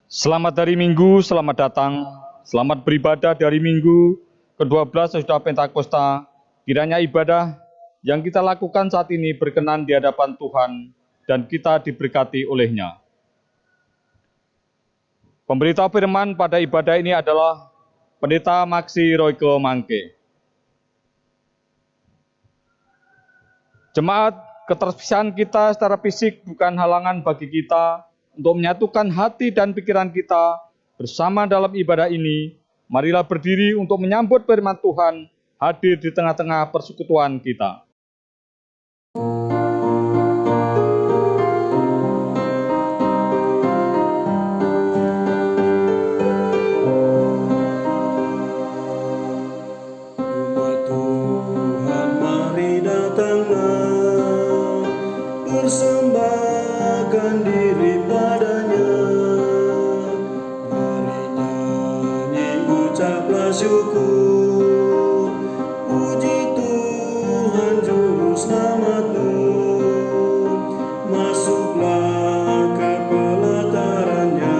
Selamat hari Minggu, selamat datang. Selamat beribadah di hari Minggu ke-12 sesudah Pentakosta. Kiranya ibadah yang kita lakukan saat ini berkenan di hadapan Tuhan dan kita diberkati olehnya. Pemberitahu firman pada ibadah ini adalah Pendeta Maksi Royke Mangke. Jemaat, keterpisahan kita secara fisik bukan halangan bagi kita untuk menyatukan hati dan pikiran kita bersama dalam ibadah ini. Marilah berdiri untuk menyambut firman Tuhan hadir di tengah-tengah persekutuan kita. Umat Tuhan, mari datanglah, persembahkan diri padanya. Mari nyanyi, ucaplah syukur, puji Tuhan juru selamatmu. Masuklah ke pelatarannya,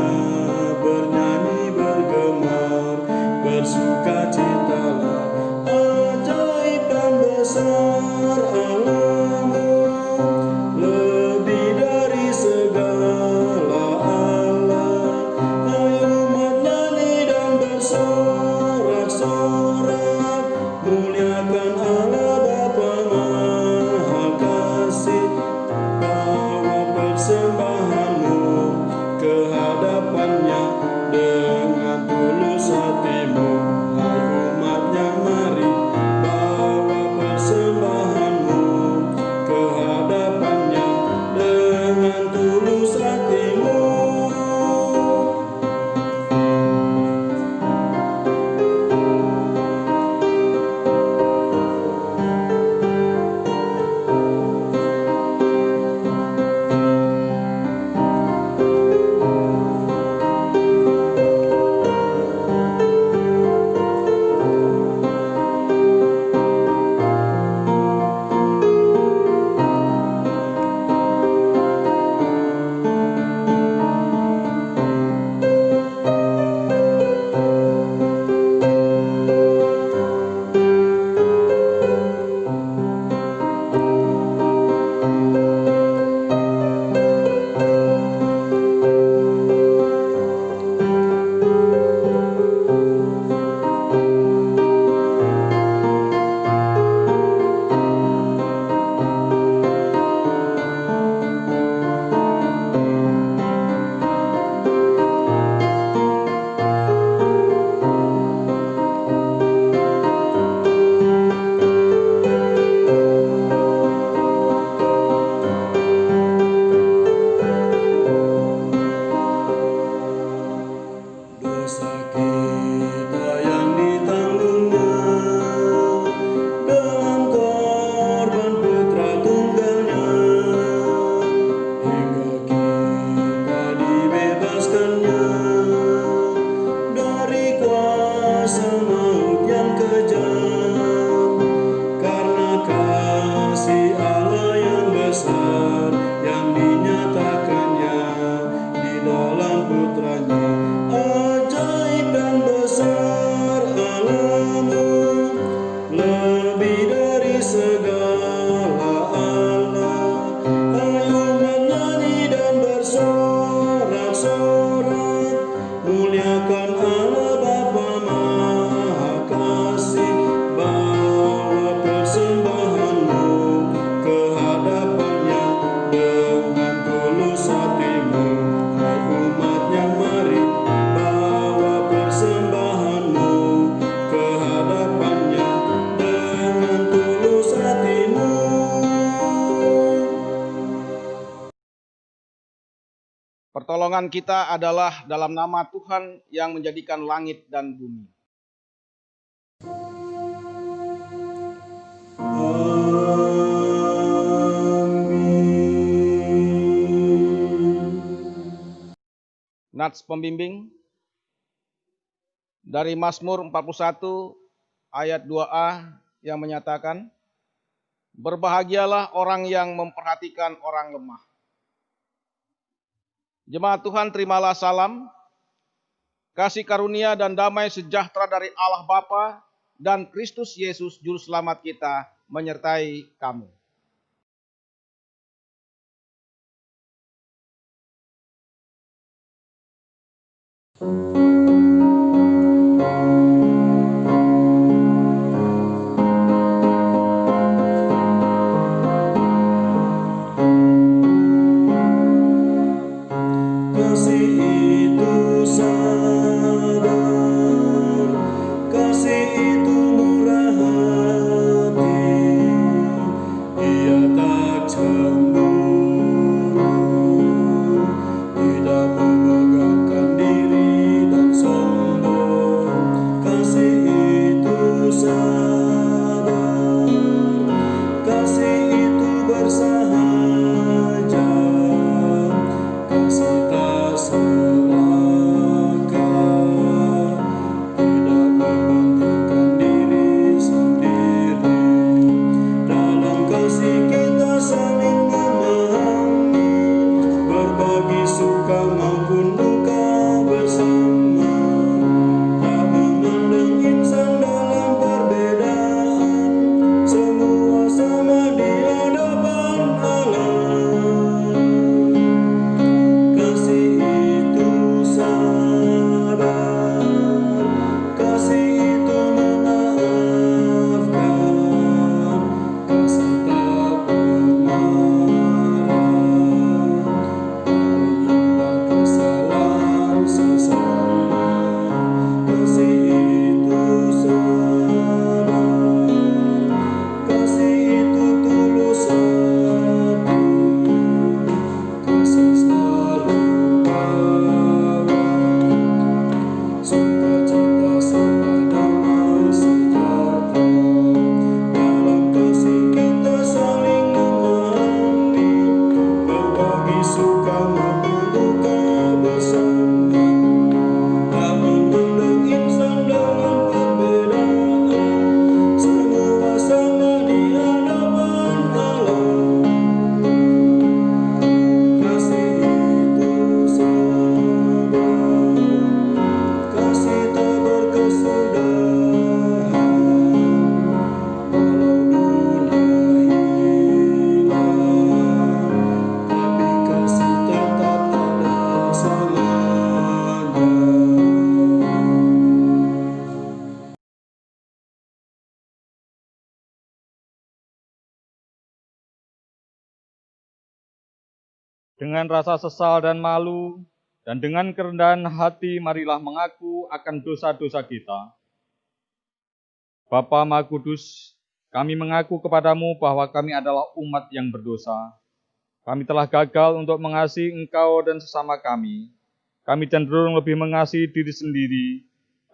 bernyanyi bergemar, bersukacitalah. Ajaib dan besar Allah-Mu, lebih dari segala Allah. Ayo umat nyanyi dan bersorak-sorak, muliakan Allah Bapa Maha Kasih. Bawa persembahanmu ke hadapannya dengan tulus hatimu. Hai umatnya, mari bawa persembahanmu ke hadapannya dengan tulus hatimu. Dosa kita yang ditanggungnya dalam korban putra tunggalnya, hingga kita dibebaskannya dari kuasa maut yang kejam. Karena kasih Allah yang besar yang dinyatakannya di dalam putranya. Ajaib dan besar Allah-Mu, lebih dari segala Allah. Ayo menyanyi dan bersorak-sorak, muliakan Allah Bapa Maha Kasih. Bawa persembahanmu ke hadapannya dengan tulus hatimu. Hai umatnya, mari bawa persembahanmu ke hadapannya dengan tulus hatimu. Pertolongan kita adalah dalam nama Tuhan yang menjadikan langit dan bumi. Nats pembimbing dari Mazmur 41 ayat 2a yang menyatakan, berbahagialah orang yang memperhatikan orang lemah. Jemaat Tuhan, terimalah salam kasih karunia dan damai sejahtera dari Allah Bapa dan Kristus Yesus Juru Selamat kita menyertai kamu. Kasih itu sabar, kasih itu murah hati, ia tak cemburu, tidak membanggakan diri dan sombong. Kasih itu sabar, kasih itu bersahaja, kasih tak serakah, tidak mementingkan diri sendiri. Dalam kasih kita saling memahami, berbagi suka maupun duka bersama, tak memandang insan dalam perbedaan, semua sama di hadapan Allah. Kasih itu sabar, kasih itu memaafkan, kasih tak pemarah, menyimpan kesalahan sesama. Kasih itu sabar, kasih itu tulus hati, kasih selalu bawa sukacita serta damai sejahtera. Dalam kasih kita saling memahami, berbagi suka maupun duka bersama, tak memandang insan dalam perbedaan, semua sama di hadapan Allah. Kasih itu sabar, kasih tak berkesudahan, walau dunia hilang, tapi kasih tetap ada selamanya. Dengan rasa sesal dan malu, dan dengan kerendahan hati, marilah mengaku akan dosa-dosa kita. Bapa Maha Kudus, kami mengaku kepadamu bahwa kami adalah umat yang berdosa. Kami telah gagal untuk mengasihi Engkau dan sesama kami. Kami cenderung lebih mengasihi diri sendiri.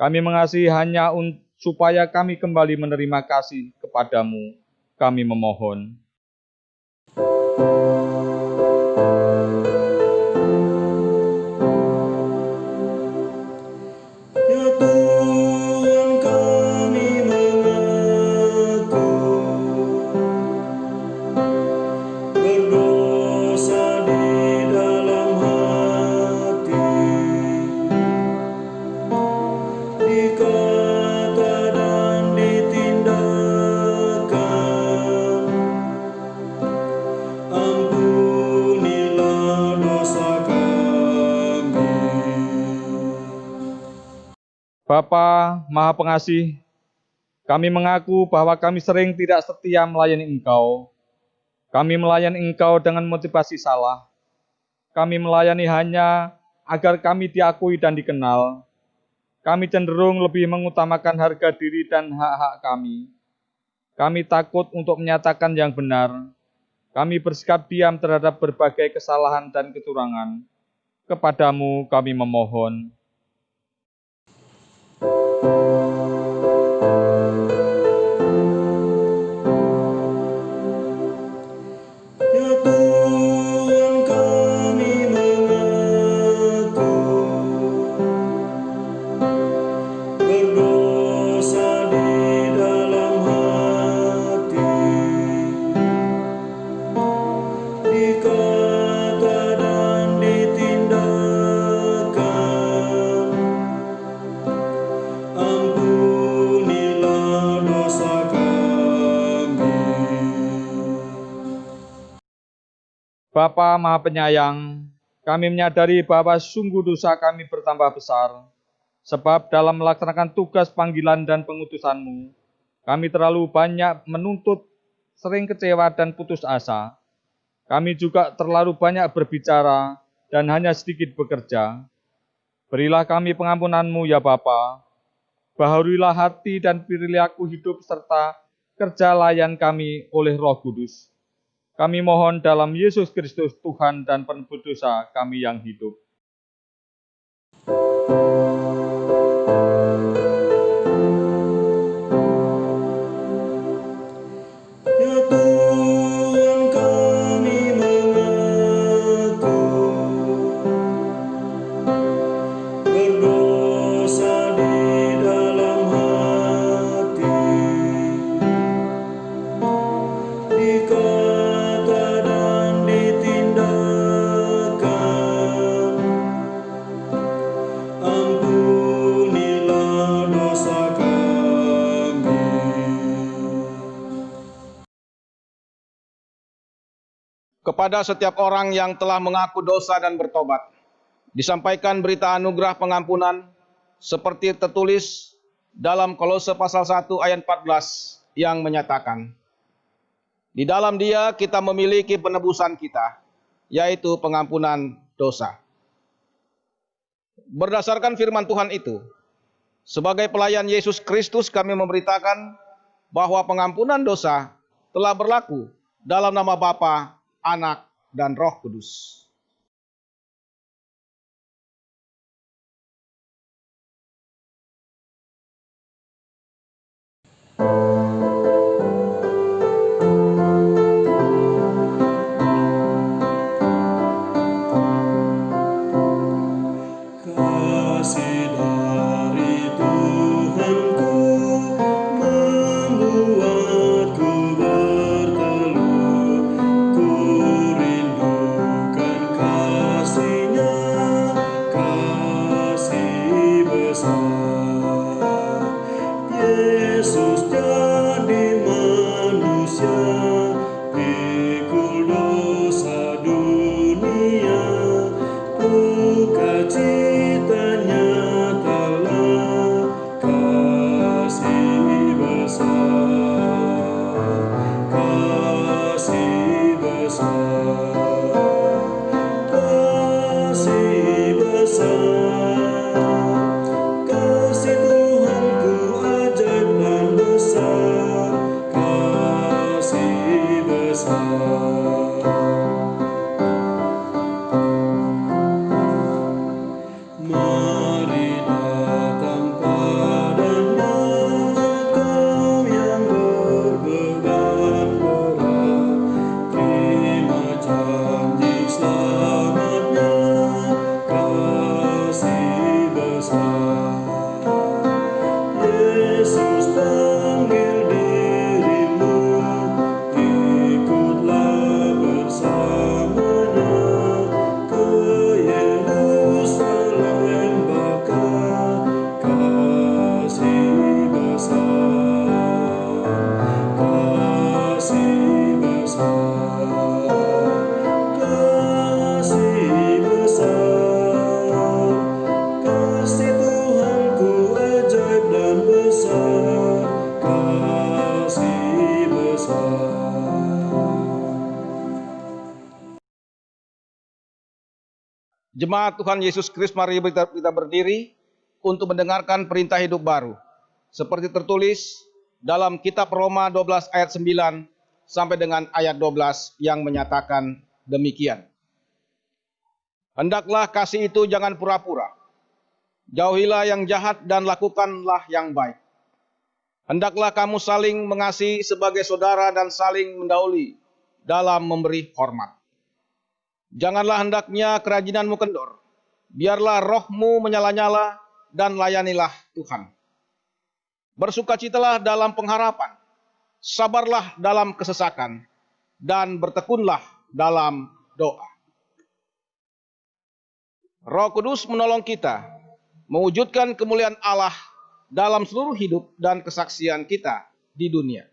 Kami mengasihi hanya supaya kami kembali menerima kasih kepadamu. Kami memohon. Ya Tuhan, kami mengaku berdosa di dalam hati, di kata dan di tindakan. Ampunilah dosa kami. Bapa Maha Pengasih, kami mengaku bahwa kami sering tidak setia melayani Engkau. Kami melayani Engkau dengan motivasi salah. Kami melayani hanya agar kami diakui dan dikenal. Kami cenderung lebih mengutamakan harga diri dan hak-hak kami. Kami takut untuk menyatakan yang benar. Kami bersikap diam terhadap berbagai kesalahan dan kecurangan. Kepadamu kami memohon. Ya Tuhan, kami mengaku berdosa di dalam hati, di kata dan di tindakan. Bapa Maha Penyayang, kami menyadari bahwa sungguh dosa kami bertambah besar, sebab dalam melaksanakan tugas panggilan dan pengutusan-Mu, kami terlalu banyak menuntut, sering kecewa dan putus asa. Kami juga terlalu banyak berbicara dan hanya sedikit bekerja. Berilah kami pengampunan-Mu ya Bapa. Baharuilah hati dan perilaku hidup serta kerja layan kami oleh Roh Kudus. Kami mohon dalam Yesus Kristus Tuhan dan penebus dosa kami yang hidup. Ya Tuhan kami mengaku berdosa di dalam hati, di kata dan di tindakan. Ampunilah dosa kami. Kepada setiap orang yang telah mengaku dosa dan bertobat, disampaikan berita anugerah pengampunan seperti tertulis dalam Kolose pasal 1 ayat 14 yang menyatakan, di dalam Dia kita memiliki penebusan kita, yaitu pengampunan dosa. Berdasarkan firman Tuhan itu, sebagai pelayan Yesus Kristus kami memberitakan bahwa pengampunan dosa telah berlaku dalam nama Bapa, Anak, dan Roh Kudus. Kasih dari Tuhanku membuatku berteluh. Ku rindukan kasih-Nya, kasih besar. Yesus jadi manusia, pikul dosa dunia. Sukacitanya telah kasih besar, kasih besar, kasih besar. Kasih Tuhanku ajaib dan besar, kasih besar. Mari datang padanya, kau yang berbeban berat, terima janji selamat-Nya, kasih besar. Yesus panggil dirimu, ikutlah bersamanya ke Yerusalem bakal kasih besar, kasih besar, kasih besar. Kasih Tuhanku ajaib dan besar, kasih besar. Jemaat Tuhan Yesus Kristus, mari kita berdiri untuk mendengarkan perintah hidup baru. Seperti tertulis dalam kitab Roma 12 ayat 9 sampai dengan ayat 12 yang menyatakan demikian. Hendaklah kasih itu jangan pura-pura. Jauhilah yang jahat dan lakukanlah yang baik. Hendaklah kamu saling mengasihi sebagai saudara dan saling mendahului dalam memberi hormat. Janganlah hendaknya kerajinanmu kendor. Biarlah rohmu menyala-nyala dan layanilah Tuhan. Bersukacitalah dalam pengharapan. Sabarlah dalam kesesakan. Dan bertekunlah dalam doa. Roh Kudus menolong kita mewujudkan kemuliaan Allah dalam seluruh hidup dan kesaksian kita di dunia.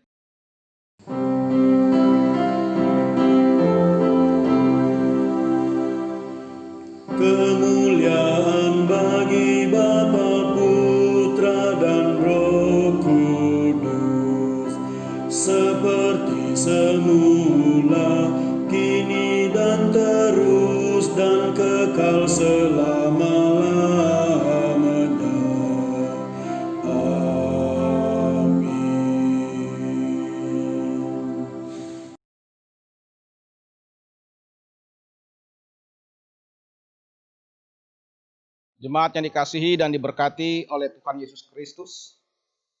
Jemaat yang dikasihi dan diberkati oleh Tuhan Yesus Kristus,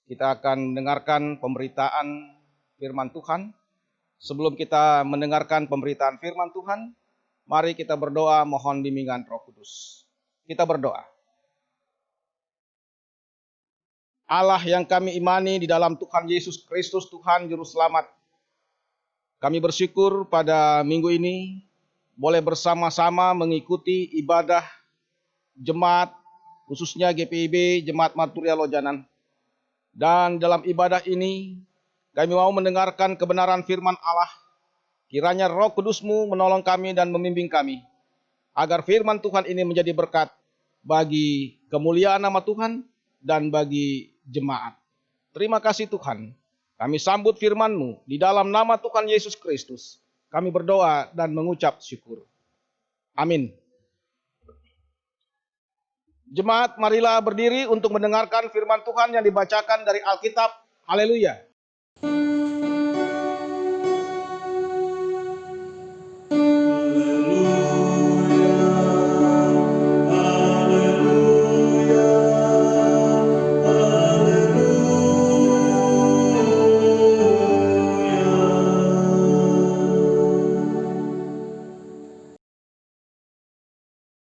kita akan mendengarkan pemberitaan firman Tuhan. Sebelum kita mendengarkan pemberitaan firman Tuhan, mari kita berdoa mohon bimbingan Roh Kudus. Kita berdoa. Allah yang kami imani di dalam Tuhan Yesus Kristus, Tuhan Juru Selamat. Kami bersyukur pada minggu ini boleh bersama-sama mengikuti ibadah jemaat, khususnya GPIB, Jemaat Marturia Lojanan. Dan dalam ibadah ini, kami mau mendengarkan kebenaran firman Allah. Kiranya Roh Kudus-Mu menolong kami dan membimbing kami, agar firman Tuhan ini menjadi berkat bagi kemuliaan nama Tuhan dan bagi jemaat. Terima kasih Tuhan. Kami sambut firman-Mu di dalam nama Tuhan Yesus Kristus. Kami berdoa dan mengucap syukur. Amin. Jemaat, marilah berdiri untuk mendengarkan firman Tuhan yang dibacakan dari Alkitab. Haleluya.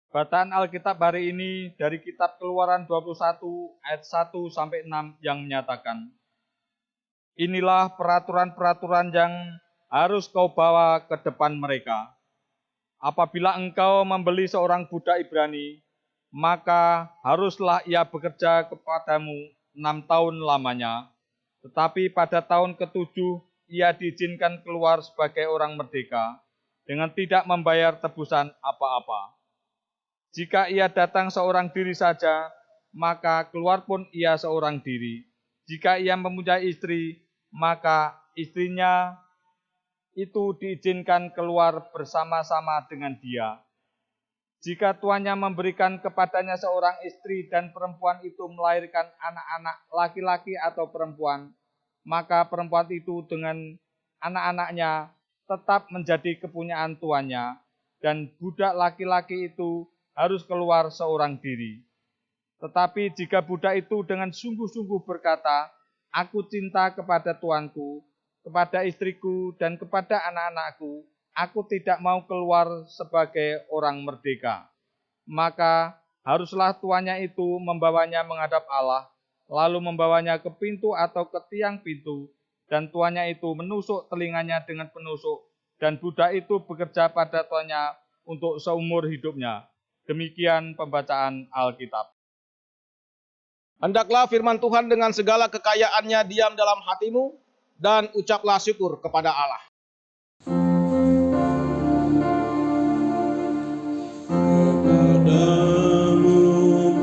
Bacaan Alkitab hari ini dari kitab Keluaran 21 ayat 1 sampai 6 yang menyatakan, inilah peraturan-peraturan yang harus kau bawa ke depan mereka. Apabila engkau membeli seorang budak Ibrani, maka haruslah ia bekerja kepadamu 6 tahun lamanya. Tetapi pada tahun ke-7 ia diizinkan keluar sebagai orang merdeka dengan tidak membayar tebusan apa-apa. Jika ia datang seorang diri saja, maka keluar pun ia seorang diri. Jika ia mempunyai istri, maka istrinya itu diizinkan keluar bersama-sama dengan dia. Jika tuannya memberikan kepadanya seorang istri dan perempuan itu melahirkan anak-anak laki-laki atau perempuan, maka perempuan itu dengan anak-anaknya tetap menjadi kepunyaan tuannya, dan budak laki-laki itu harus keluar seorang diri. Tetapi jika budak itu dengan sungguh-sungguh berkata, aku cinta kepada tuanku, kepada istriku, dan kepada anak-anakku, aku tidak mau keluar sebagai orang merdeka. Maka haruslah tuannya itu membawanya menghadap Allah, lalu membawanya ke pintu atau ke tiang pintu, dan tuannya itu menusuk telinganya dengan penusuk, dan budak itu bekerja pada tuannya untuk seumur hidupnya. Demikian pembacaan Alkitab. Hendaklah firman Tuhan dengan segala kekayaannya diam dalam hatimu, dan ucaplah syukur kepada Allah. Kepadamu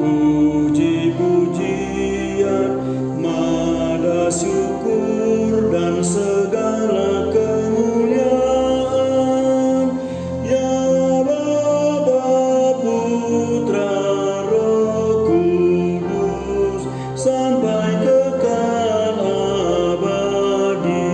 puji-pujian, mada syukur dan segala kemuliaan, ya Bapa, Putra, Roh Kudus, sampai kekal abadi.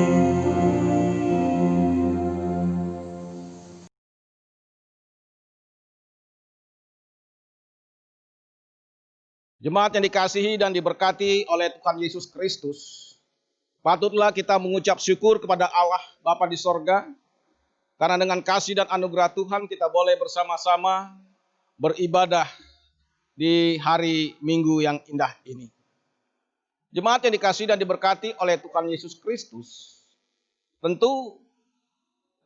Jemaat yang dikasihi dan diberkati oleh Tuhan Yesus Kristus, patutlah kita mengucap syukur kepada Allah Bapa di sorga, karena dengan kasih dan anugerah Tuhan kita boleh bersama-sama beribadah di hari Minggu yang indah ini. Jemaat yang dikasihi dan diberkati oleh Tuhan Yesus Kristus, tentu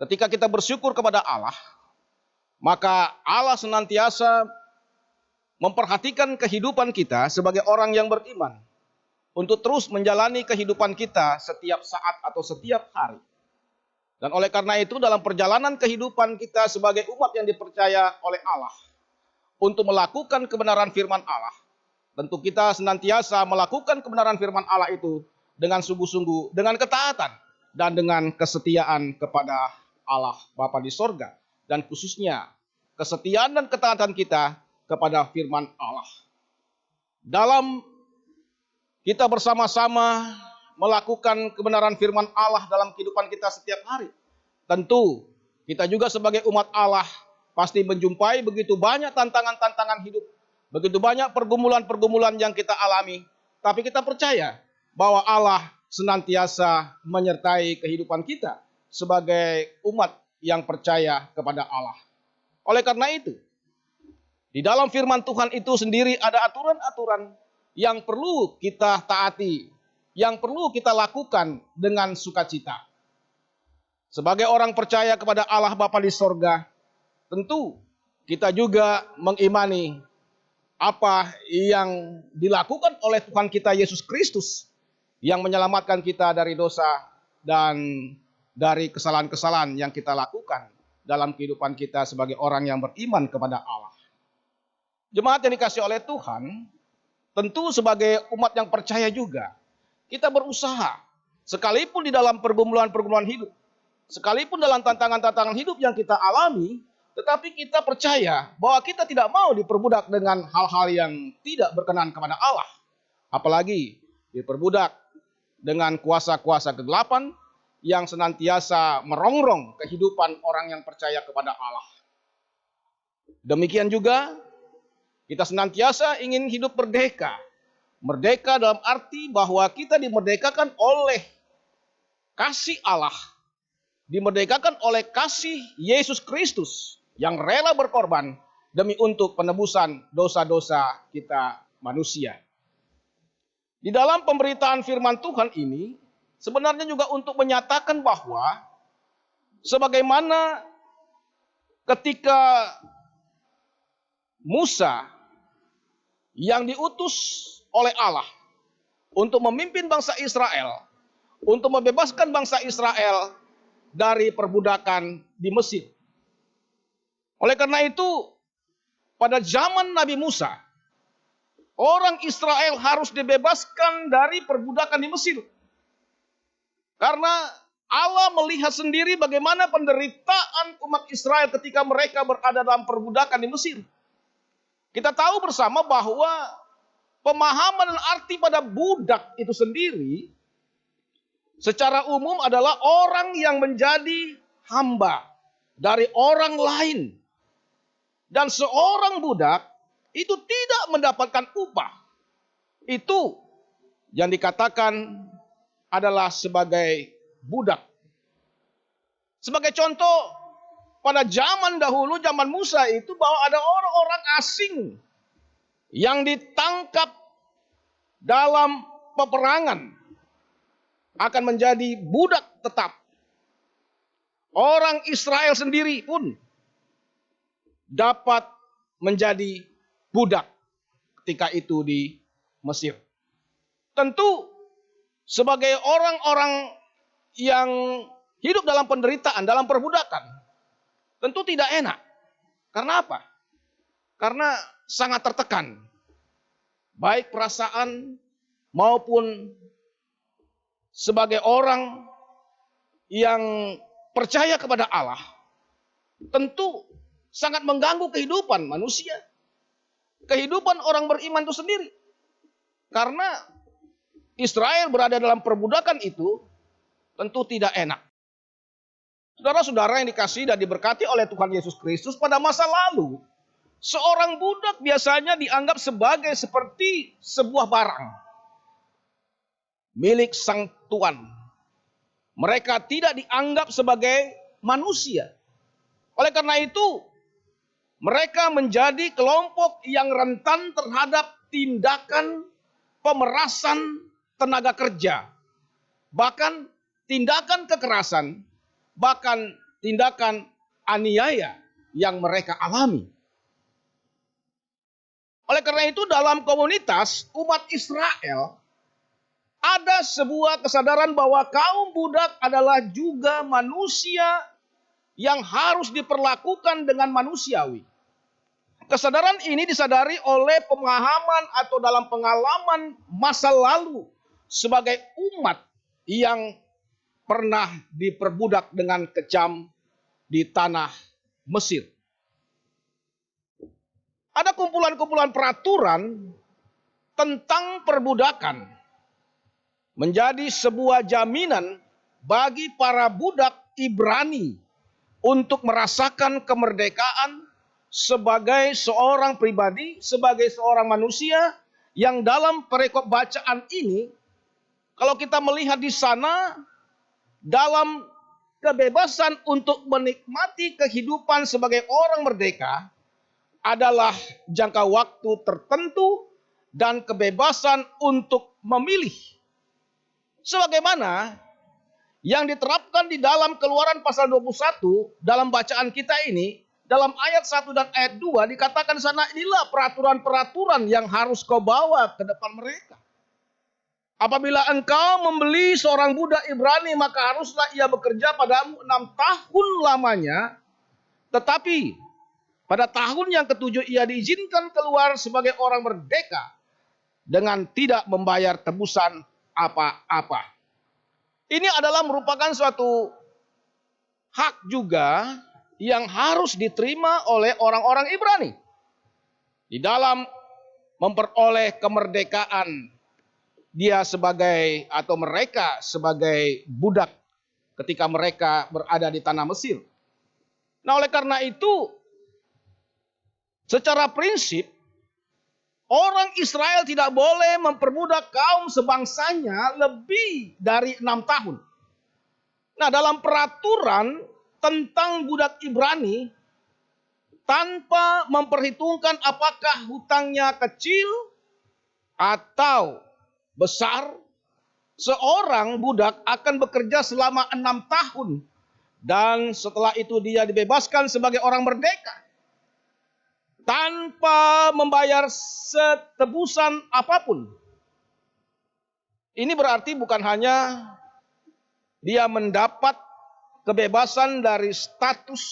ketika kita bersyukur kepada Allah, maka Allah senantiasa memperhatikan kehidupan kita sebagai orang yang beriman untuk terus menjalani kehidupan kita setiap saat atau setiap hari. Dan oleh karena itu dalam perjalanan kehidupan kita sebagai umat yang dipercaya oleh Allah untuk melakukan kebenaran firman Allah, tentu kita senantiasa melakukan kebenaran firman Allah itu dengan sungguh-sungguh, dengan ketaatan dan dengan kesetiaan kepada Allah Bapa di sorga, dan khususnya kesetiaan dan ketaatan kita kepada firman Allah. Dalam kita bersama-sama melakukan kebenaran firman Allah dalam kehidupan kita setiap hari, tentu kita juga sebagai umat Allah pasti menjumpai begitu banyak tantangan-tantangan hidup, Begitu banyak pergumulan-pergumulan yang kita alami, tapi kita percaya bahwa Allah senantiasa menyertai kehidupan kita sebagai umat yang percaya kepada Allah. Oleh karena itu, di dalam firman Tuhan itu sendiri ada aturan-aturan yang perlu kita taati, yang perlu kita lakukan dengan sukacita. Sebagai orang percaya kepada Allah Bapa di sorga, tentu kita juga mengimani apa yang dilakukan oleh Tuhan kita Yesus Kristus yang menyelamatkan kita dari dosa dan dari kesalahan-kesalahan yang kita lakukan dalam kehidupan kita sebagai orang yang beriman kepada Allah. Jemaat yang dikasihi oleh Tuhan, tentu sebagai umat yang percaya juga, kita berusaha, sekalipun di dalam pergumulan-pergumulan hidup, sekalipun dalam tantangan-tantangan hidup yang kita alami, tetapi kita percaya bahwa kita tidak mau diperbudak dengan hal-hal yang tidak berkenan kepada Allah. Apalagi diperbudak dengan kuasa-kuasa kegelapan yang senantiasa merongrong kehidupan orang yang percaya kepada Allah. Demikian juga, kita senantiasa ingin hidup merdeka. Merdeka dalam arti bahwa kita dimerdekakan oleh kasih Allah. Dimerdekakan oleh kasih Yesus Kristus yang rela berkorban demi untuk penebusan dosa-dosa kita manusia. Di dalam pemberitaan firman Tuhan ini, sebenarnya juga untuk menyatakan bahwa sebagaimana ketika Musa yang diutus oleh Allah untuk memimpin bangsa Israel, untuk membebaskan bangsa Israel dari perbudakan di Mesir. Oleh karena itu, pada zaman Nabi Musa, orang Israel harus dibebaskan dari perbudakan di Mesir. Karena Allah melihat sendiri bagaimana penderitaan umat Israel ketika mereka berada dalam perbudakan di Mesir. Kita tahu bersama bahwa pemahaman dan arti pada budak itu sendiri secara umum adalah orang yang menjadi hamba dari orang lain. Dan seorang budak itu tidak mendapatkan upah. Itu yang dikatakan adalah sebagai budak. Sebagai contoh, pada zaman dahulu, zaman Musa itu bahwa ada orang-orang asing yang ditangkap dalam peperangan akan menjadi budak tetap. Orang Israel sendiri pun dapat menjadi budak ketika itu di Mesir. Tentu sebagai orang-orang yang hidup dalam penderitaan, dalam perbudakan, tentu tidak enak. Karena apa? Karena sangat tertekan. Baik perasaan maupun sebagai orang yang percaya kepada Allah, tentu sangat mengganggu kehidupan manusia. Kehidupan orang beriman itu sendiri. Karena Israel berada dalam perbudakan itu tentu tidak enak. Saudara-saudara yang dikasihi dan diberkati oleh Tuhan Yesus Kristus, pada masa lalu, seorang budak biasanya dianggap sebagai seperti sebuah barang milik sang tuan. Mereka tidak dianggap sebagai manusia. Oleh karena itu, mereka menjadi kelompok yang rentan terhadap tindakan pemerasan tenaga kerja. Bahkan tindakan kekerasan, bahkan tindakan aniaya yang mereka alami. Oleh karena itu, dalam komunitas umat Israel, ada sebuah kesadaran bahwa kaum budak adalah juga manusia yang harus diperlakukan dengan manusiawi. Kesadaran ini disadari oleh pemahaman atau dalam pengalaman masa lalu sebagai umat yang pernah diperbudak dengan kejam di tanah Mesir. Ada kumpulan-kumpulan peraturan tentang perbudakan menjadi sebuah jaminan bagi para budak Ibrani untuk merasakan kemerdekaan sebagai seorang pribadi, sebagai seorang manusia yang dalam perikop bacaan ini, kalau kita melihat di sana, dalam kebebasan untuk menikmati kehidupan sebagai orang merdeka adalah jangka waktu tertentu dan kebebasan untuk memilih. Sebagaimana yang diterapkan di dalam Keluaran pasal 21 dalam bacaan kita ini, dalam ayat 1 dan ayat 2 dikatakan sana, inilah peraturan-peraturan yang harus kau bawa ke depan mereka. Apabila engkau membeli seorang budak Ibrani, maka haruslah ia bekerja padamu 6 tahun lamanya. Tetapi pada tahun yang ketujuh ia diizinkan keluar sebagai orang merdeka dengan tidak membayar tebusan apa-apa. Ini adalah merupakan suatu hak juga yang harus diterima oleh orang-orang Ibrani di dalam memperoleh kemerdekaan. Dia sebagai atau mereka sebagai budak ketika mereka berada di tanah Mesir. Nah, oleh karena itu, secara prinsip, orang Israel tidak boleh memperbudak kaum sebangsanya lebih dari 6 tahun. Nah, dalam peraturan tentang budak Ibrani, tanpa memperhitungkan apakah hutangnya kecil atau besar, seorang budak akan bekerja selama 6 tahun. Dan setelah itu dia dibebaskan sebagai orang merdeka. Tanpa membayar setebusan apapun. Ini berarti bukan hanya dia mendapat kebebasan dari status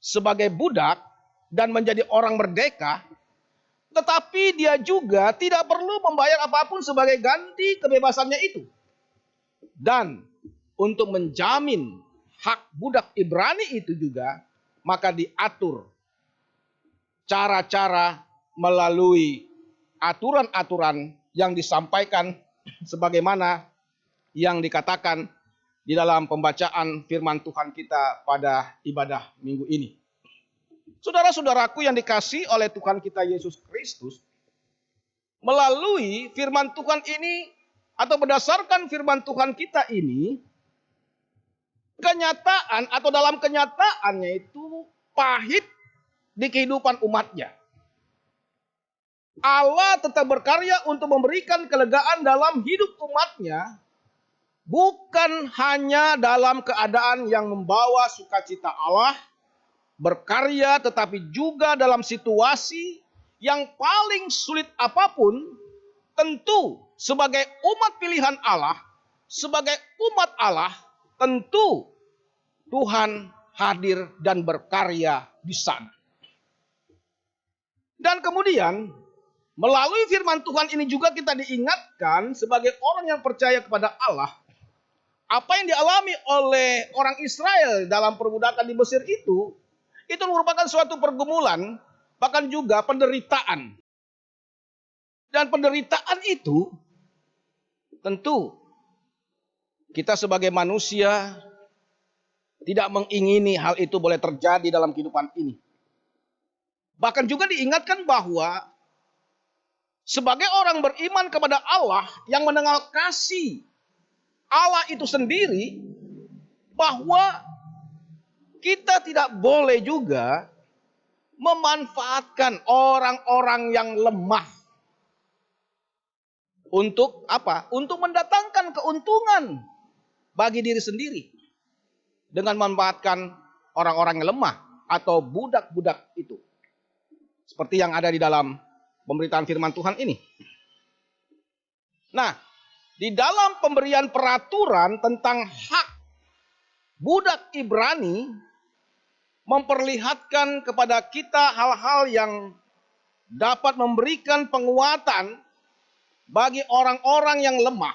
sebagai budak dan menjadi orang merdeka, tetapi dia juga tidak perlu membayar apapun sebagai ganti kebebasannya itu. Dan untuk menjamin hak budak Ibrani itu juga, maka diatur cara-cara melalui aturan-aturan yang disampaikan sebagaimana yang dikatakan di dalam pembacaan firman Tuhan kita pada ibadah minggu ini. Saudara-saudaraku yang dikasihi oleh Tuhan kita Yesus Kristus, melalui firman Tuhan ini atau berdasarkan firman Tuhan kita ini, kenyataan atau dalam kenyataannya itu pahit di kehidupan umatnya. Allah tetap berkarya untuk memberikan kelegaan dalam hidup umatnya, bukan hanya dalam keadaan yang membawa sukacita Allah, berkarya tetapi juga dalam situasi yang paling sulit apapun. Tentu sebagai umat pilihan Allah, sebagai umat Allah, tentu Tuhan hadir dan berkarya di sana. Dan kemudian melalui firman Tuhan ini juga kita diingatkan sebagai orang yang percaya kepada Allah, apa yang dialami oleh orang Israel dalam perbudakan di Mesir itu merupakan suatu pergumulan, bahkan juga penderitaan. Dan penderitaan itu tentu kita sebagai manusia tidak mengingini hal itu boleh terjadi dalam kehidupan ini. Bahkan juga diingatkan bahwa sebagai orang beriman kepada Allah yang mengenal kasih Allah itu sendiri, bahwa kita tidak boleh juga memanfaatkan orang-orang yang lemah. Untuk apa? Untuk mendatangkan keuntungan bagi diri sendiri. Dengan memanfaatkan orang-orang yang lemah atau budak-budak itu. Seperti yang ada di dalam pemberitaan firman Tuhan ini. Nah, di dalam pemberian peraturan tentang hak budak Ibrani, memperlihatkan kepada kita hal-hal yang dapat memberikan penguatan bagi orang-orang yang lemah,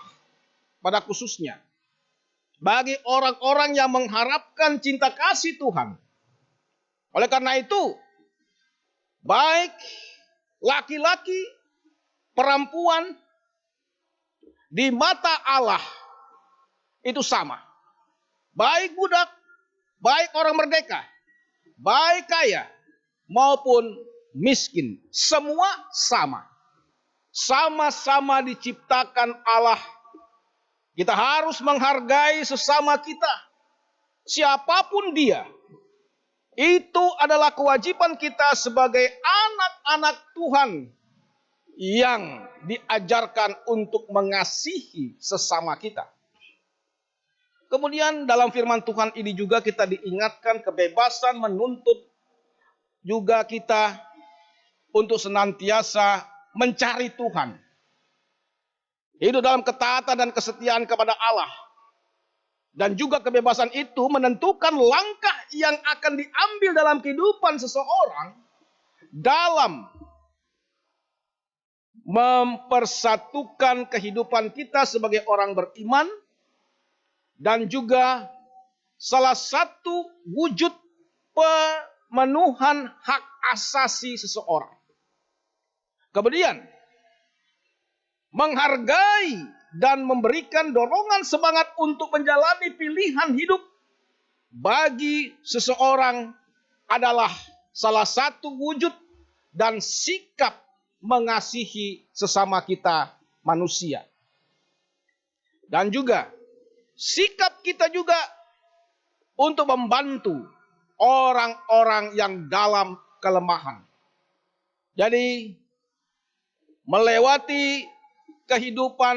pada khususnya bagi orang-orang yang mengharapkan cinta kasih Tuhan. Oleh karena itu, baik laki-laki, perempuan, di mata Allah itu sama. Baik budak, baik orang merdeka, baik kaya, maupun miskin. Semua sama. Sama-sama diciptakan Allah. Kita harus menghargai sesama kita. Siapapun dia. Itu adalah kewajiban kita sebagai anak-anak Tuhan yang diajarkan untuk mengasihi sesama kita. Kemudian dalam firman Tuhan ini juga kita diingatkan kebebasan menuntut juga kita untuk senantiasa mencari Tuhan. Hidup dalam ketaatan dan kesetiaan kepada Allah. Dan juga kebebasan itu menentukan langkah yang akan diambil dalam kehidupan seseorang dalam mempersatukan kehidupan kita sebagai orang beriman dan juga salah satu wujud pemenuhan hak asasi seseorang. Kemudian menghargai dan memberikan dorongan semangat untuk menjalani pilihan hidup bagi seseorang adalah salah satu wujud dan sikap mengasihi sesama kita manusia. Dan juga sikap kita juga untuk membantu orang-orang yang dalam kelemahan. Jadi melewati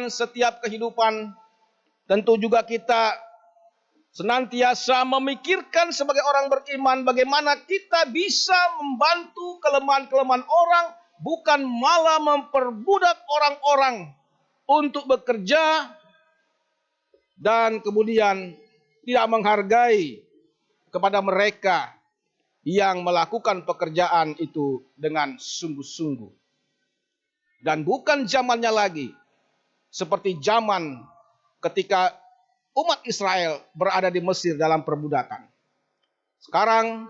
setiap kehidupan, tentu juga kita senantiasa memikirkan sebagai orang beriman bagaimana kita bisa membantu kelemahan-kelemahan orang, bukan malah memperbudak orang-orang untuk bekerja dan kemudian tidak menghargai kepada mereka yang melakukan pekerjaan itu dengan sungguh-sungguh. Dan bukan zamannya lagi seperti zaman ketika umat Israel berada di Mesir dalam perbudakan. Sekarang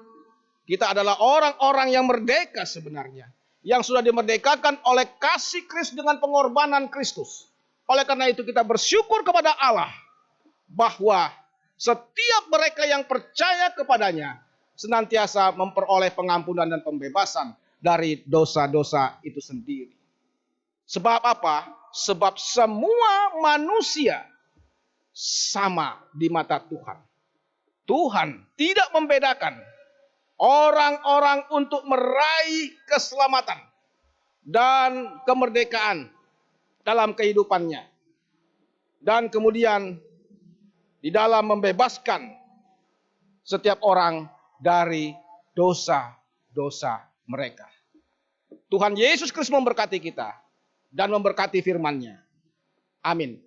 kita adalah orang-orang yang merdeka sebenarnya. Yang sudah dimerdekakan oleh kasih Kristus dengan pengorbanan Kristus. Oleh karena itu kita bersyukur kepada Allah bahwa setiap mereka yang percaya kepadanya senantiasa memperoleh pengampunan dan pembebasan dari dosa-dosa itu sendiri. Sebab apa? Sebab semua manusia sama di mata Tuhan. Tuhan tidak membedakan orang-orang untuk meraih keselamatan dan kemerdekaan dalam kehidupannya. Dan kemudian di dalam membebaskan setiap orang dari dosa-dosa mereka. Tuhan Yesus Kristus memberkati kita dan memberkati firman-Nya. Amin.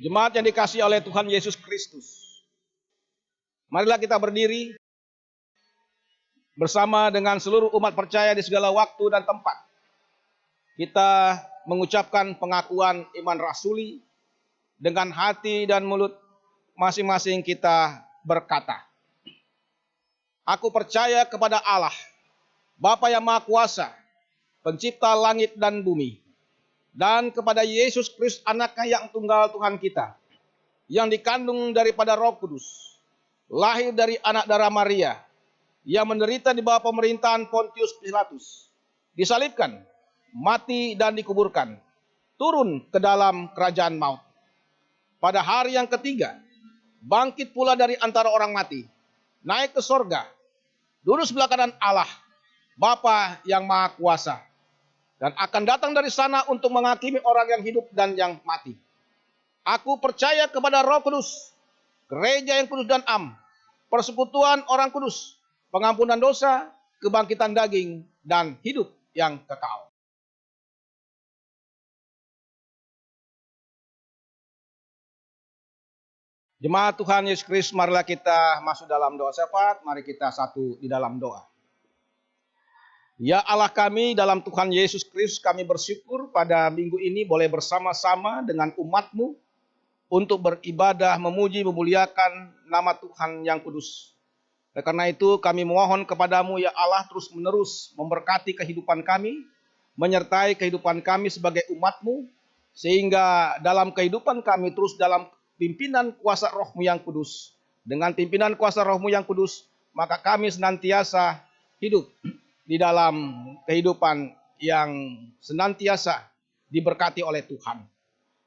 Jemaat yang dikasihi oleh Tuhan Yesus Kristus, marilah kita berdiri bersama dengan seluruh umat percaya di segala waktu dan tempat. Kita mengucapkan pengakuan iman rasuli dengan hati dan mulut masing-masing kita berkata, "Aku percaya kepada Allah, Bapa yang Maha Kuasa, Pencipta langit dan bumi, dan kepada Yesus Kristus anaknya yang tunggal Tuhan kita, yang dikandung daripada Roh Kudus, lahir dari anak darah Maria, yang menderita di bawah pemerintahan Pontius Pilatus, disalibkan, mati dan dikuburkan, turun ke dalam kerajaan maut. Pada hari yang ketiga, bangkit pula dari antara orang mati, naik ke sorga, duduk sebelah kanan Allah, Bapa yang Maha Kuasa, dan akan datang dari sana untuk menghakimi orang yang hidup dan yang mati. Aku percaya kepada Roh Kudus, gereja yang kudus dan am, persekutuan orang kudus, pengampunan dosa, kebangkitan daging, dan hidup yang kekal." Jemaat Tuhan Yesus Kristus, marilah kita masuk dalam doa syafaat. Mari kita satu di dalam doa. Ya Allah kami, dalam Tuhan Yesus Kristus kami bersyukur pada minggu ini boleh bersama-sama dengan umat-Mu untuk beribadah, memuji, memuliakan nama Tuhan yang kudus. Oleh karena itu kami mohon kepadamu ya Allah terus menerus memberkati kehidupan kami, menyertai kehidupan kami sebagai umat-Mu, sehingga dalam kehidupan kami terus dalam pimpinan kuasa Roh-Mu yang kudus. Dengan pimpinan kuasa Roh-Mu yang kudus, maka kami senantiasa hidup di dalam kehidupan yang senantiasa diberkati oleh Tuhan.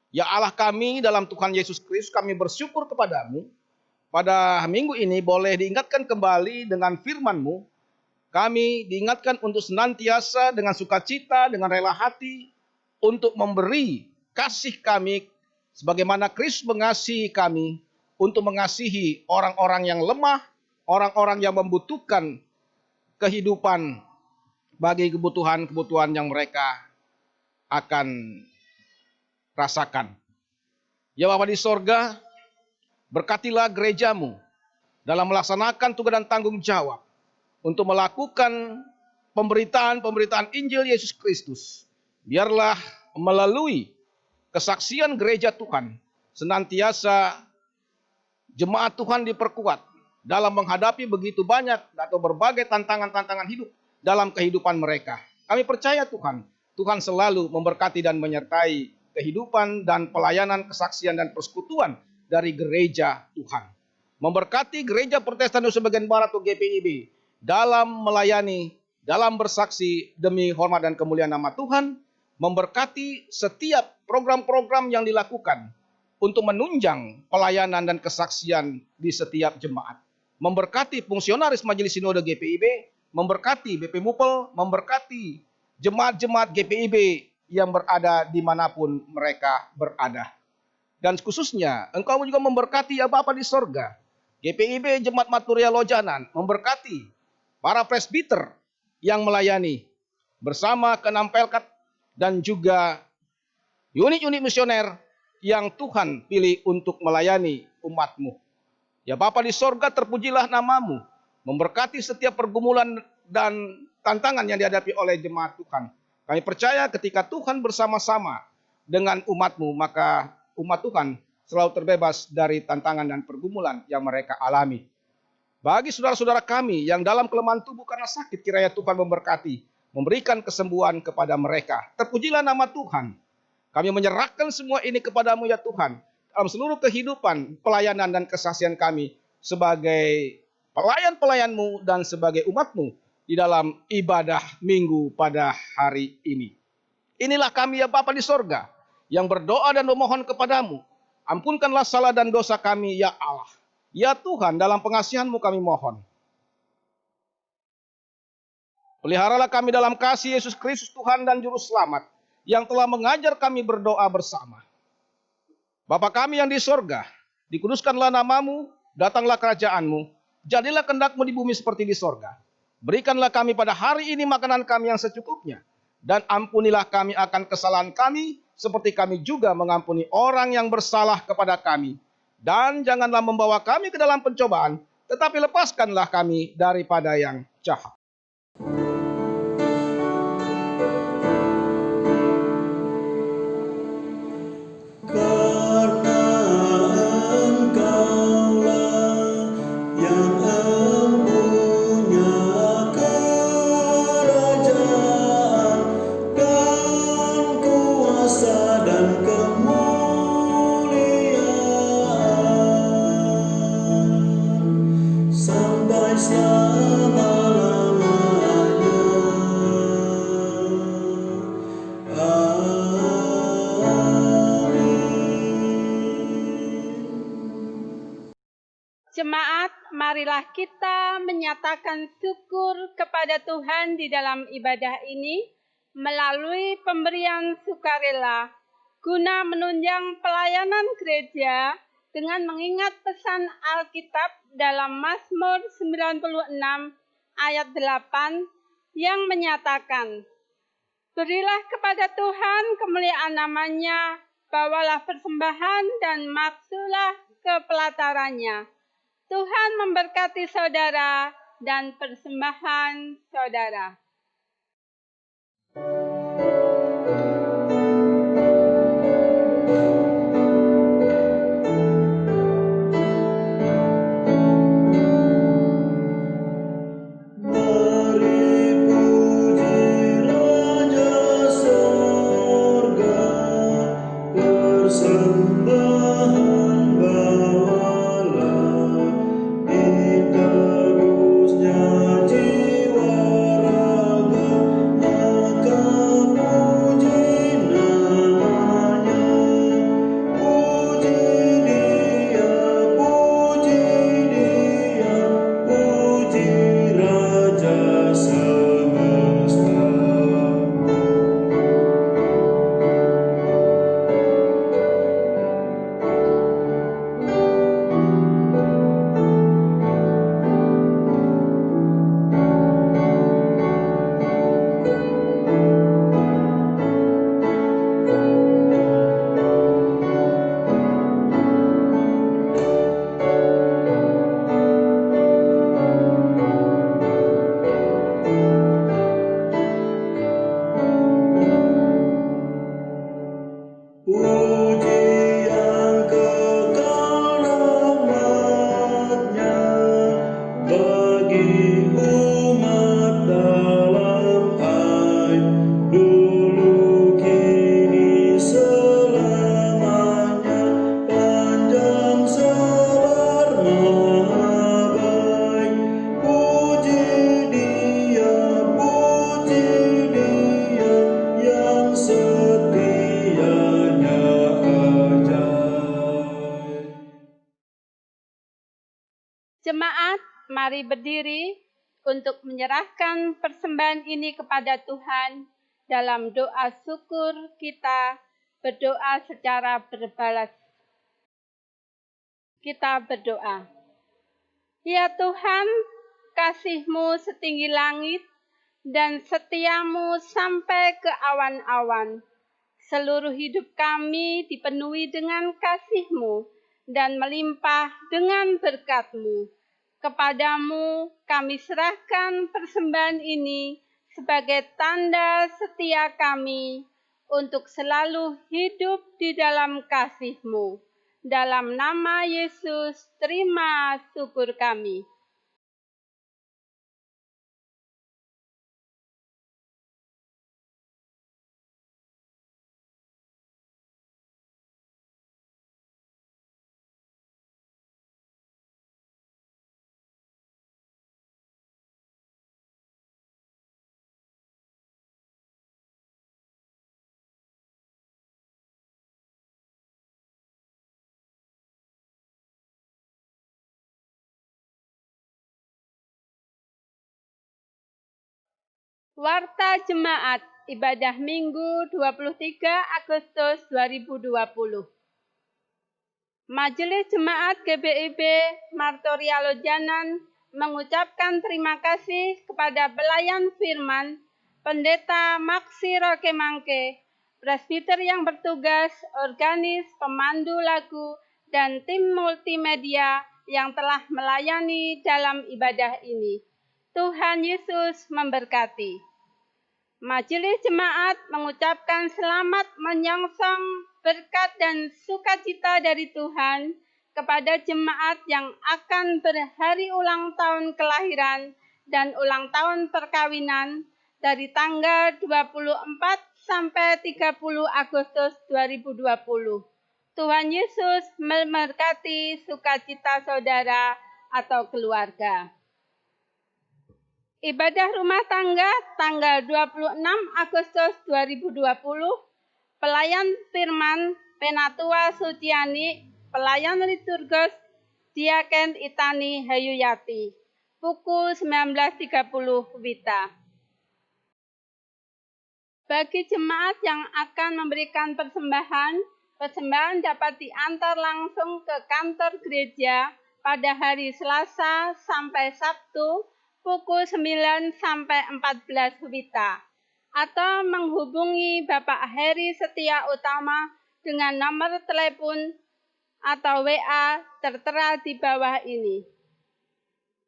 Ya Allah kami, dalam Tuhan Yesus Kristus kami bersyukur kepadamu. Pada minggu ini boleh diingatkan kembali dengan firman-Mu. Kami diingatkan untuk senantiasa dengan sukacita, dengan rela hati, untuk memberi kasih kami sebagaimana Kristus mengasihi kami, untuk mengasihi orang-orang yang lemah, orang-orang yang membutuhkan kehidupan bagi kebutuhan-kebutuhan yang mereka akan rasakan. Ya Bapa di sorga, berkatilah gereja-Mu dalam melaksanakan tugas dan tanggung jawab untuk melakukan pemberitaan Injil Yesus Kristus. Biarlah melalui kesaksian gereja Tuhan, senantiasa jemaat Tuhan diperkuat dalam menghadapi begitu banyak atau berbagai tantangan-tantangan hidup dalam kehidupan mereka. Kami percaya Tuhan, Tuhan selalu memberkati dan menyertai kehidupan dan pelayanan kesaksian dan persekutuan dari gereja Tuhan. Memberkati gereja Protestan Nusa Bagian Barat atau GPIB dalam melayani, dalam bersaksi demi hormat dan kemuliaan nama Tuhan, memberkati setiap program-program yang dilakukan untuk menunjang pelayanan dan kesaksian di setiap jemaat. Memberkati fungsionaris Majelis Sinode GPIB, memberkati BP Mupel, memberkati jemaat-jemaat GPIB yang berada dimanapun mereka berada. Dan khususnya Engkau juga memberkati ya Bapa di sorga, GPIB Jemaat Maturia Lojanan, memberkati para presbiter yang melayani bersama keenam pelkat dan juga unit-unit misioner yang Tuhan pilih untuk melayani umat-Mu. Ya Bapa di sorga, terpujilah nama-Mu, memberkati setiap pergumulan dan tantangan yang dihadapi oleh jemaat Tuhan. Kami percaya ketika Tuhan bersama-sama dengan umat-Mu, maka umat Tuhan selalu terbebas dari tantangan dan pergumulan yang mereka alami. Bagi saudara-saudara kami yang dalam kelemahan tubuh karena sakit, kiranya Tuhan memberkati, memberikan kesembuhan kepada mereka. Terpujilah nama Tuhan. Kami menyerahkan semua ini kepadamu ya Tuhan, dalam seluruh kehidupan, pelayanan dan kesaksian kami sebagai pelayan-pelayan-Mu dan sebagai umat-Mu di dalam ibadah minggu pada hari ini. Inilah kami ya Bapa di sorga, yang berdoa dan memohon kepadamu. Ampunkanlah salah dan dosa kami ya Allah. Ya Tuhan, dalam pengasihan-Mu kami mohon. Peliharalah kami dalam kasih Yesus Kristus Tuhan dan Juru Selamat, yang telah mengajar kami berdoa bersama. Bapa kami yang di sorga, dikuduskanlah nama-Mu, datanglah kerajaan-Mu, jadilah kehendak-Mu di bumi seperti di sorga. Berikanlah kami pada hari ini makanan kami yang secukupnya, dan ampunilah kami akan kesalahan kami, seperti kami juga mengampuni orang yang bersalah kepada kami. Dan janganlah membawa kami ke dalam pencobaan, tetapi lepaskanlah kami daripada yang jahat. Karena Engkaulah yang empunya kerajaan dan kuasa dan kemuliaan sampai selama-lamanya. Jemaat, marilah kita menyatakan syukur kepada Tuhan di dalam ibadah ini melalui pemberian sukarela guna menunjang pelayanan gereja dengan mengingat pesan Alkitab dalam Mazmur 96 ayat 8 yang menyatakan, "Berilah kepada Tuhan kemuliaan namanya, bawalah persembahan dan maksulah ke pelatarannya. Tuhan memberkati saudara dan persembahan saudara." Mari puji Raja Sorga, persembahan bawalah, diterusnya jiwa raga, maka puji namanya. Puji Dia, puji Raja semesta. Puji yang kekal rahmat-Nya bagi umat dalam aib, dulu kini selamanya, panjang sabar maha baik. Puji Dia yang setianya ajaib. Jemaat, mari berdiri untuk menyerahkan persembahan ini kepada Tuhan. Dalam doa syukur kita berdoa secara berbalas. Kita berdoa. Ya Tuhan, kasih-Mu setinggi langit dan setia-Mu sampai ke awan-awan. Seluruh hidup kami dipenuhi dengan kasih-Mu dan melimpah dengan berkat-Mu. Kepadamu kami serahkan persembahan ini sebagai tanda setia kami untuk selalu hidup di dalam kasih-Mu. Dalam nama Yesus, terima syukur kami. Warta Jemaat Ibadah Minggu 23 Agustus 2020. Majelis Jemaat GBIB Martoria Lojanan mengucapkan terima kasih kepada pelayan firman Pendeta Maksi Roke Mangke, presbiter yang bertugas, organis, pemandu lagu, dan tim multimedia yang telah melayani dalam ibadah ini. Tuhan Yesus memberkati. Majelis jemaat mengucapkan selamat menyongsong berkat dan sukacita dari Tuhan kepada jemaat yang akan berhari ulang tahun kelahiran dan ulang tahun perkawinan dari tanggal 24 sampai 30 Agustus 2020. Tuhan Yesus memberkati sukacita saudara atau keluarga. Ibadah rumah tangga tanggal 26 Agustus 2020, pelayan firman Penatua Suciani, pelayan liturgus Diaken Itani Hayuyati, pukul 19.30 WITA. Bagi jemaat yang akan memberikan persembahan dapat diantar langsung ke kantor gereja pada hari Selasa sampai Sabtu, pukul 9 sampai 14 WITA, atau menghubungi Bapak Heri Setia Utama dengan nomor telepon atau WA tertera di bawah ini.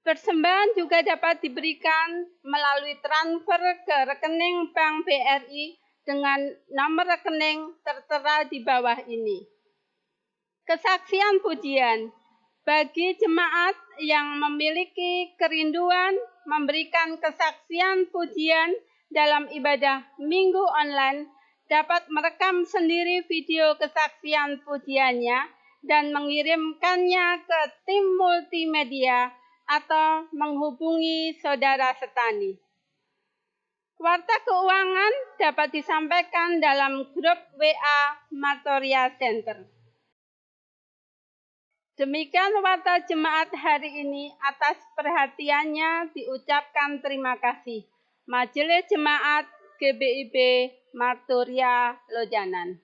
Persembahan juga dapat diberikan melalui transfer ke rekening Bank BRI dengan nomor rekening tertera di bawah ini. Kesaksian pujian. Bagi jemaat yang memiliki kerinduan memberikan kesaksian pujian dalam ibadah minggu online, dapat merekam sendiri video kesaksian pujiannya dan mengirimkannya ke tim multimedia atau menghubungi saudara Setani. Warta keuangan dapat disampaikan dalam grup WA Martoria Center. Demikian warta jemaat hari ini, atas perhatiannya diucapkan terima kasih. Majelis Jemaat GBIB Martoria Lojanan.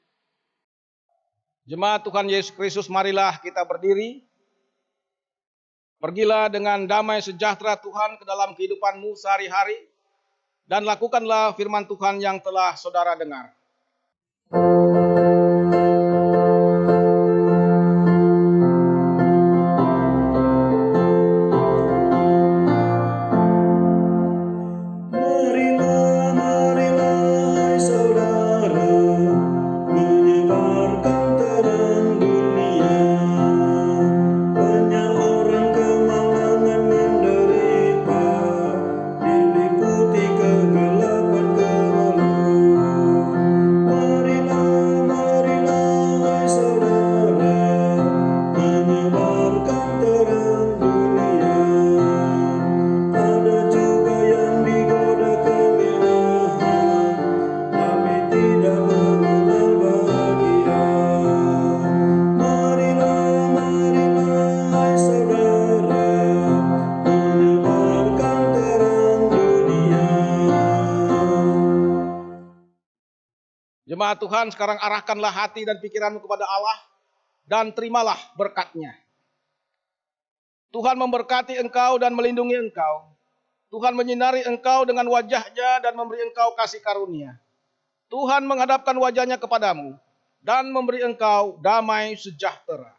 Jemaat Tuhan Yesus Kristus, marilah kita berdiri. Pergilah dengan damai sejahtera Tuhan ke dalam kehidupanmu sehari-hari, dan lakukanlah firman Tuhan yang telah saudara dengar. Jemaat Tuhan, sekarang arahkanlah hati dan pikiranmu kepada Allah dan terimalah berkat-Nya. Tuhan memberkati engkau dan melindungi engkau. Tuhan menyinari engkau dengan wajah-Nya dan memberi engkau kasih karunia. Tuhan menghadapkan wajah-Nya kepadamu dan memberi engkau damai sejahtera.